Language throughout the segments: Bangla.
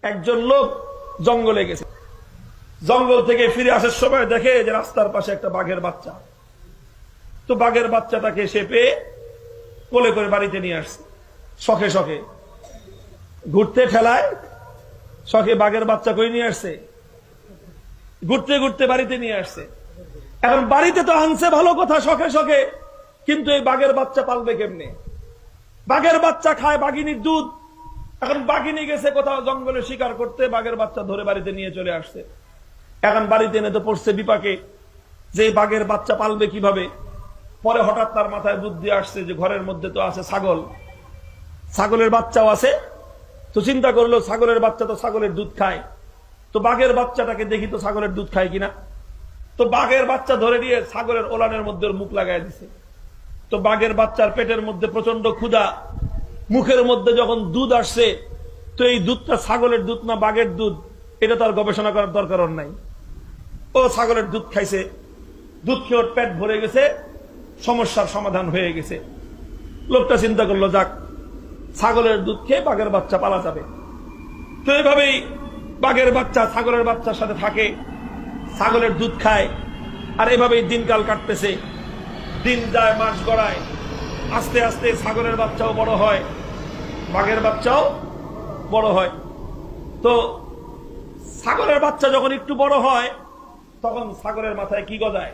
একজন লোক জঙ্গলে গেছে, জঙ্গল থেকে ফিরে আসার সময় দেখে যে রাস্তার পাশে একটা বাঘের বাচ্চা। তো বাঘের বাচ্চাটাকে সে পেয়ে কোলে করে বাড়িতে নিয়ে আসছে। শখে শখে ঘুরতে ঠেলায় শখে বাঘের বাচ্চা করে নিয়ে আসছে, ঘুরতে ঘুরতে বাড়িতে নিয়ে আসছে। এখন বাড়িতে তো আনছে ভালো কথা, শখে শখে, কিন্তু এই বাঘের বাচ্চা পালবে কেমনে? বাঘের বাচ্চা খায় বাঘিনীর দুধ। এখন বাঘিনী গেছে কোথাও জঙ্গলে শিকার করতে, বাঘের বাচ্চা ধরে বাড়িতে নিয়ে চলে আসছে। এখন বাড়িতে এনে তো পড়ছে বিপাকে যে বাঘের বাচ্চা পালবে কিভাবে। পরে হঠাৎ তার মাথায় বুদ্ধি আসছে যে ঘরের মধ্যে তো আছে ছাগল, ছাগলের বাচ্চাও আছে। তো চিন্তা করলো ছাগলের বাচ্চা তো ছাগলের দুধ খায়, তো বাঘের বাচ্চাটাকে দেখি তো ছাগলের দুধ খায় কিনা। তো বাঘের বাচ্চা ধরে নিয়ে ছাগলের ওলানের মধ্যে মুখ লাগাই দিছে। তো বাঘের বাচ্চার পেটের মধ্যে প্রচন্ড ক্ষুধা, মুখের মধ্যে যখন দুধ আসছে, তো এই দুধটা ছাগলের দুধ না বাঘের দুধ, এটা তার গবেষণা করার দরকার নাই। ও ছাগলের দুধ খাইছে, দুধ খেয়ে ওর পেট ভরে গেছে, সমস্যার সমাধান হয়ে গেছে। লোকটা চিন্তা করলো যাক, ছাগলের দুধ খেয়ে বাঘের বাচ্চা পালা যাবে। তো এইভাবেই বাঘের বাচ্চা ছাগলের বাচ্চার সাথে থাকে, ছাগলের দুধ খায়, আর এভাবেই দিনকাল কাটতেছে। দিন যায়, মাস গড়ায়, আস্তে আস্তে ছাগলের বাচ্চাও বড় হয়, বাঘের বাচ্চাও বড় হয়। তো ছাগলের বাচ্চা যখন একটু বড় হয়, তখন ছাগলের মাথায় কি গজায়?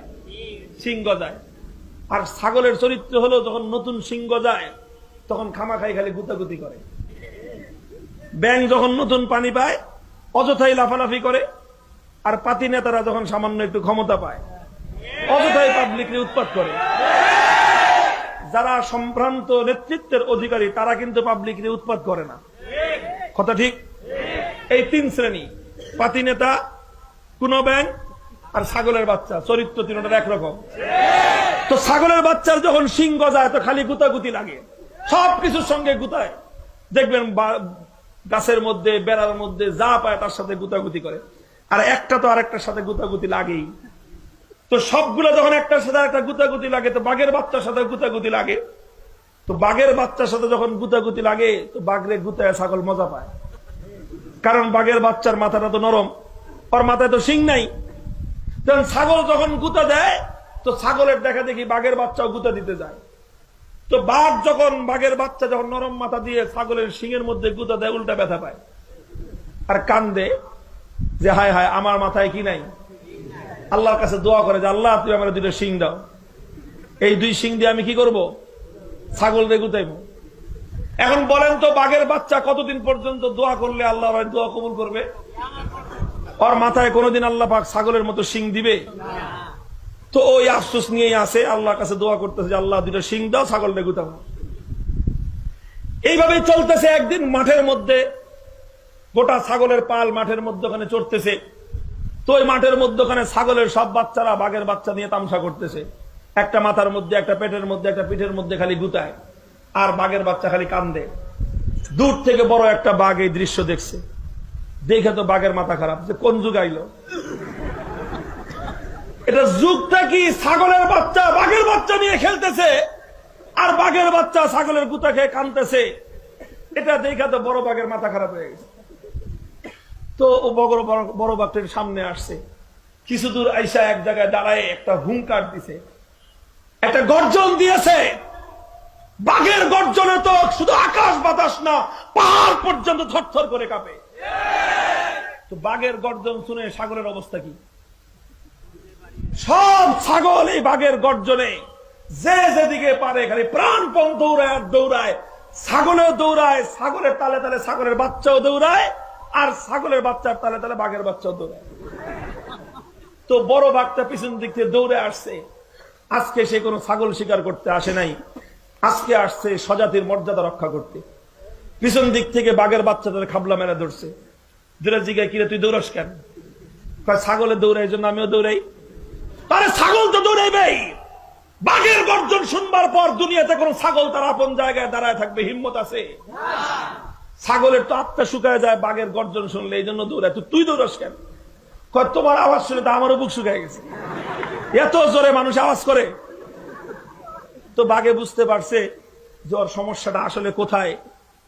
শিং গজায়। আর ছাগলের চরিত্র হলো যখন নতুন শিং গজায় তখন খামাখাই খালি গুতাগুতি করে। ব্যাঙ যখন নতুন পানি পায় অযথাই লাফালাফি করে, আর পাতি নেতারা যখন সামান্য একটু ক্ষমতা পায় অযথাই পাবলিককে উৎপাত করে। যারা সম্ভ্রান্ত নেতৃত্বের অধিকারী তারা কিন্তু পাবলিককে উৎপাত করে না, কথা ঠিক? এই তিন শ্রেণী, পাতি নেতা, কোন ব্যাঙ আর ছাগলের বাচ্চা, চরিত্র তিনটার একরকম। তো ছাগলের বাচ্চার যখন শিং গজায় তো খালি গুতাগুতি লাগে, সবকিছুর সঙ্গে গুতায়। দেখবেন গাছের মধ্যে, বেড়ার মধ্যে যা পায় তার সাথে গুতাগুতি করে, আর একটা তো আরেকটার সাথে গুতাগুতি লাগেই। তো সবগুলো যখন একটার সাথে একটা গুতাগুতি লাগে, তো বাঘের বাচ্চার সাথে গুতাগুতি লাগে। তো বাঘের বাচ্চার সাথে যখন গুতাগুতি লাগে তো বাঘরে গুতায় ছাগল মজা পায়, কারণ বাঘের বাচ্চার মাথাটা তো নরম, ওর মাথায় তো শিং নাই। তখন ছাগল যখন গুতা দেয় তো ছাগলের দেখা দেখি বাঘের বাচ্চাও গুতা দিতে যায়। তো বাঘ যখন বাঘের বাচ্চা যখন নরম মাথা দিয়ে ছাগলের শিংয়ের মধ্যে গুতা দেয়, উল্টা ব্যথা পায় আর কান্দে যে হায় হায় আমার মাথায় কি নাই। আল্লাহর কাছে দোয়া করে যে আল্লাহ তুমি আমার দুটো শিং দাও, এই দুই শিং দিয়ে আমি কি করব? ছাগল রে গুতাইব। এখন বলেন তো বাঘের বাচ্চা কতদিন পর্যন্ত দোয়া করলে আল্লাহ দোয়া কবুল করবে? ওর মাথায় কোনোদিন আল্লাহ পাক ছাগলের মতো শিং দিবে? তো ওই আফসোস নিয়েই আসে, আল্লাহর কাছে দোয়া করতেছে যে আল্লাহ দুটো শিং দাও, ছাগল রে গুতাবো। এইভাবেই চলতেছে। একদিন মাঠের মধ্যে গোটা ছাগলের পাল মাঠের মধ্যখানে চড়তেছে। তো ওই মাঠের মধ্যখানে ছাগলের সব বাচ্চারা বাঘের বাচ্চা নিয়ে তামসা করতেছে। একটা মাথার মধ্যে, একটা পেটের মধ্যে, একটা পিঠের মধ্যে খালি গুতায়, আর বাঘের বাচ্চা খালি কান্দে। দূর থেকে বড় একটা বাঘ এই দৃশ্য দেখছে, দেখে তো বাঘের মাথা খারাপ, যে কোন যুগ আইলো এটা? যুগটা কি? ছাগলের বাচ্চা বাঘের বাচ্চা নিয়ে খেলতেছে, আর বাঘের বাচ্চা ছাগলের গুতা খেয়ে কান্দতেছে। এটা দেখে তো বড় বাঘের মাথা খারাপ হয়ে গেছে। তো ও বড় বাঘটির সামনে আসছে, কিছু দূর আইসা এক জায়গায় দাঁড়ায় একটা হুঙ্কার দিছে, একটা গর্জন দিয়েছে। বাঘের গর্জনে তো শুধু আকাশ বাতাস না, পাহাড় পর্যন্ত থরথর করে কাঁপে। তো বাঘের গর্জন শুনে ছাগলের অবস্থা কি? সব ছাগল এই বাঘের গর্জনে যে যেদিকে পারে খালি প্রাণপণ দৌড়ায় আর দৌড়ায়। ছাগলেও দৌড়ায়, ছাগলের তালে তালে ছাগলের বাচ্চাও দৌড়ায়, আর ছাগলের বাচ্চার তালে তালে বাঘের বাচ্চাও দৌড়ায়। তো বড় বাঘটা পিছন দিক থেকে দৌড়ে আসছে। আজকে সে কোনো ছাগল শিকার করতে আসে নাই, আজকে আসছে স্বজাতির মর্যাদা রক্ষা করতে। পিছন দিক থেকে বাঘের বাচ্চাদের খাবলা মেলা ধরছে। দুটা জিগায়, কিরে তুই দৌড়াস কেন? ছাগলে দৌড়াই, এই জন্য আমিও দৌড়াই। তাহলে ছাগল তো দৌড়াইবেই। বাঘের গর্জন শুনবার পর দুনিয়াতে কোন ছাগল তার আপন জায়গায় দাঁড়ায় থাকবে হিম্মত আছে? ছাগলের তো আত্মা শুকায় যায় বাঘের গর্জন শুনলে, এই জন্য দৌড়ায়। তুই দৌড়াস কেন? তোমার আওয়াজ শুনে তো আমারও বুক শুকায় গেছে, এত জোরে মানুষ আওয়াজ করে। তো বাঘে বুঝতে পারছে যে ওর সমস্যাটা আসলে কোথায়,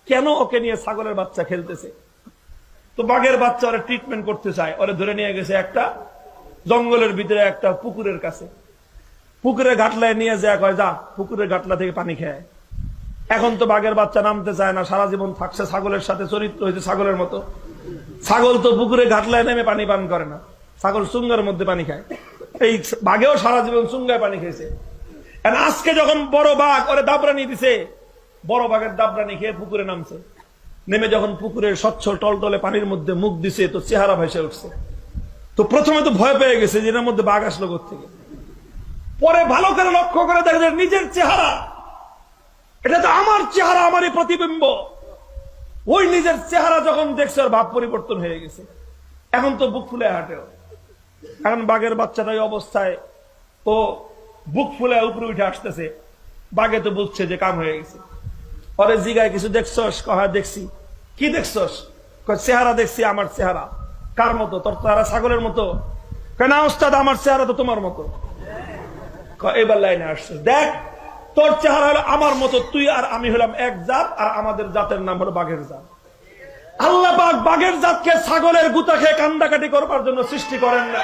কেন ওকে নিয়ে ছাগলের বাচ্চা খেলতেছে। তো বাঘের বাচ্চা ওরা ট্রিটমেন্ট করতে চায়, ওরা ধরে নিয়ে গেছে একটা জঙ্গলের ভিতরে একটা পুকুরের কাছে। পুকুরের ঘাটলায় নিয়ে যায়, কয় যা পুকুরের ঘাটলা থেকে পানি খেয়ে। এখন তো বাঘের বাচ্চা নামতে চায় না, সারা জীবন থাকছে ছাগলের সাথে, চরিত্র হয়েছে ছাগলের মতো। ছাগল তো পুকুরে ঘাটলায় নেমে পানি পান করে না, ছাগল চুঙ্গার মধ্যে পানি খায়। এই বাঘেও সারা জীবন চুঙ্গায় পানি খেয়েছে। আজকে যখন বড় বাঘ ওরে দাবরানি দিছে, বড় বাঘের দাবরানি খেয়ে পুকুরে নামছে। নেমে যখন পুকুরের স্বচ্ছ টলটলে পানির মধ্যে মুখ দিছে, তো চেহারা ভেসে উঠছে। তো প্রথমে তো ভয় পেয়ে গেছে যে এর মধ্যে বাঘ আসলো কোত্থেকে। পরে ভালো করে লক্ষ্য করে দেখে নিজের চেহারা, এটা তো আমার চেহারা, আমারই প্রতিবিম্ব। ওই নিজের চেহারা যখন দেখছে ওর ভাব পরিবর্তন হয়ে গেছে। এখন তো বুক ফুলে হাঁটেও। এখন বাঘের বাচ্চাটা এই অবস্থায় ও বুক ফুলে উপরে উঠে আসতেছে। বাঘে তো বুঝছে যে কাম হয়ে গেছে। পরে জিগায় কিছু দেখছস? কহা দেখছি। কি দেখছস? চেহারা দেখছি, আমার চেহারা। কার মতো? তোর চেহারা ছাগলের মতো? কেন ওস্তাদ, আমার চেহারা তো তোমার মতো। এবার লাইনে আসছে, দেখ তোর চেহারা হলো আমার মতো, তুই আর আমি হলাম এক জাত, আর আমাদের জাতের নাম হলো বাঘের জাত। আল্লাহ পাক বাঘের জাতকে ছাগলের গুতা খেয়ে কান্দাকাটি করবার জন্য সৃষ্টি করেন না।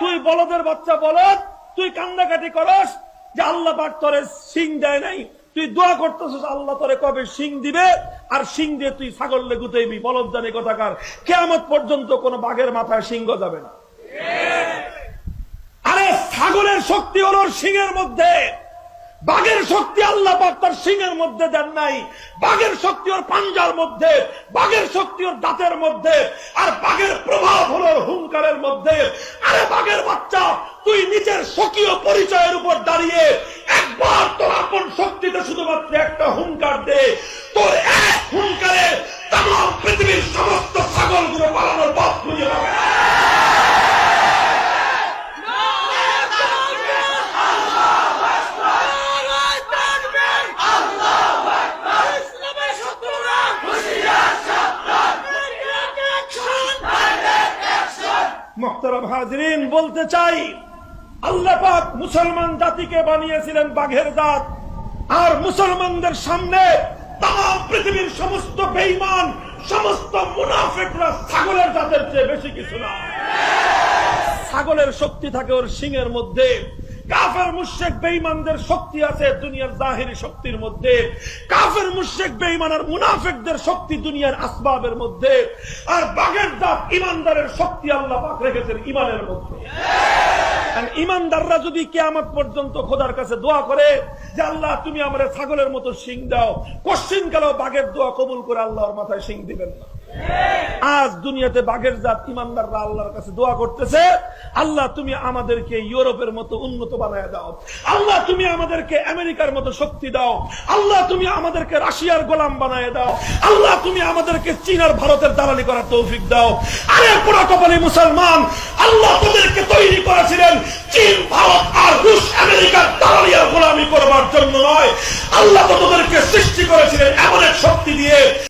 তুই বলদের বাচ্চা বলদ, তুই কান্দাকাটি করস যে আল্লাহ পাক তোরে শিং দেয় নাই। তুই দোয়া করতেছিস আল্লাহ তোরে কবে শিং দিবে, আর শিং দিয়ে তুই ছাগলে গুতাইবি। বলদ জানি কথাকার, কিয়ামত পর্যন্ত কোন বাঘের মাথায় সিংহ যাবে না। আরে ছাগলের শক্তি হলো সিংহের মধ্যে, বাঘের শক্তি আল্লাহ পাক তার সিংহের মধ্যে দেন নাই। বাঘের শক্তি ওর পাঞ্জার মধ্যে, বাঘের শক্তি ওর দাঁতের মধ্যে, আর বাঘের প্রভাব হলো হুঙ্কারের মধ্যে। আরে বাঘের বাচ্চা, তুই নিজের স্বকীয় পরিচয়ের উপর দাঁড়িয়ে একবার তোর আপন শক্তিতে শুধুমাত্র একটা হুঙ্কার দে, তোর এক হুঙ্কারে তামাম পৃথিবীর সমস্ত ছাগলগুলো পালানোর পথ খুঁজে পাবে। মুহতারাম হাজিরিন, বলতে চাই আল্লাহ পাক মুসলমান জাতিকে বানিয়েছিলেন বাঘের জাত, আর মুসলমানদের সামনে তাম পৃথিবীর সমস্ত বেঈমান, সমস্ত মুনাফিকরা ছাগলের জাতের চেয়ে বেশি কিছু না। ছাগলের শক্তি থাকে ওর সিংহের মধ্যে। কাফের মুশরিক বেঈমানদের শক্তি আছে দুনিয়ার জাহিরি শক্তির মধ্যে। কাফের মুশরিক বেঈমান আর মুনাফিকদের শক্তি দুনিয়ার আসবাবের মধ্যে। আর বাঘের জাত ঈমানদারের শক্তি আল্লাহ পাক রেখেছেন ঈমানের মধ্যে। আর ঈমানদাররা যদি কিয়ামত পর্যন্ত খোদার কাছে দোয়া করে যে আল্লাহ তুমি আমারে ছাগলের মতো শিং দাও, কোশ্চিন কালেও বাঘের দোয়া কবুল করে আল্লাহর মাথায় শিং দিবেন না। আজ দুনিয়াতে বাঘের জাত ঈমানদাররা আল্লাহর কাছে দোয়া করতেছে, আল্লাহ তুমি আমাদেরকে ইউরোপের মতো উন্নত বানায় দাও, আল্লাহ তুমি আমাদেরকে আমেরিকার মতো শক্তি দাও, আল্লাহ তুমি আমাদেরকে রাশিয়ার গোলাম বানায় দাও, আল্লাহ তুমি আমাদেরকে চীন আর ভারতের দালালি করার তৌফিক দাও। আরে পুরো কপালী মুসলমান, আল্লাহ তোদেরকে তৈরি করেছিলেন চীন